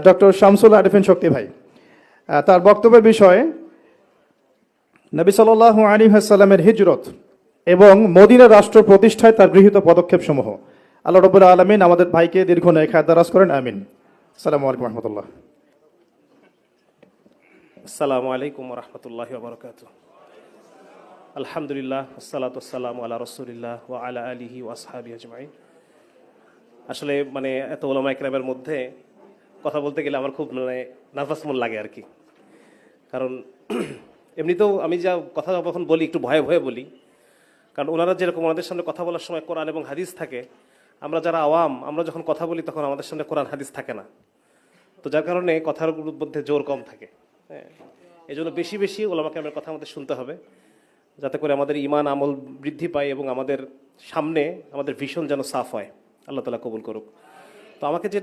Doctor Shamsul Arifin শক্তি ভাই। তার বক্তব্যের বিষয়ে নবী সাল্লাল্লাহু আলাইহি ওয়াসাল্লামের হিজরত এবং মদিনা রাষ্ট্র প্রতিষ্ঠায় তার গৃহীত পদক্ষেপসমূহ। আল্লাহ রাব্বুল আলামিন আমাদের ভাইকে দীর্ঘ নেক হায়াত দারাজ করেন, আমিন। আসসালামু আলাইকুম ওয়া রাহমাতুল্লাহ। আসসালামু আলাইকুম রহমতুল্লাহি ওয়া বারাকাতুহু। আলহামদুলিল্লাহ ওয়াসসালাতু ওয়াসসালামু আলা রাসূলিল্লাহ ওয়া আলা আলিহি ওয়া আসহাবিহি আজমাইন। আসলে এত ওলামা ইকরামের মধ্যে কথা বলতে গেলে আমার খুব নার্ভাস মন লাগে আর কি। কারণ এমনিতেও আমি যা কথা যখন বলি একটু ভয়ে ভয়ে বলি, কারণ ওনারা যেরকম ওনাদের সামনে কথা বলার সময় কোরআন এবং হাদিস থাকে, আমরা যারা আওয়াম আমরা যখন কথা বলি তখন আমাদের সামনে কোরআন হাদিস থাকে না। তো যার কারণে কথার মধ্যে জোর কম থাকে। হ্যাঁ, এই জন্য বেশি বেশি ওলামা কেরামের কথা আমাদের শুনতে হবে, যাতে করে আমাদের ঈমান আমল বৃদ্ধি পায় এবং আমাদের সামনে আমাদের ভিশন যেন সাফ হয়। আল্লাহ তাআলা কবুল করুক। তো আমাকে যে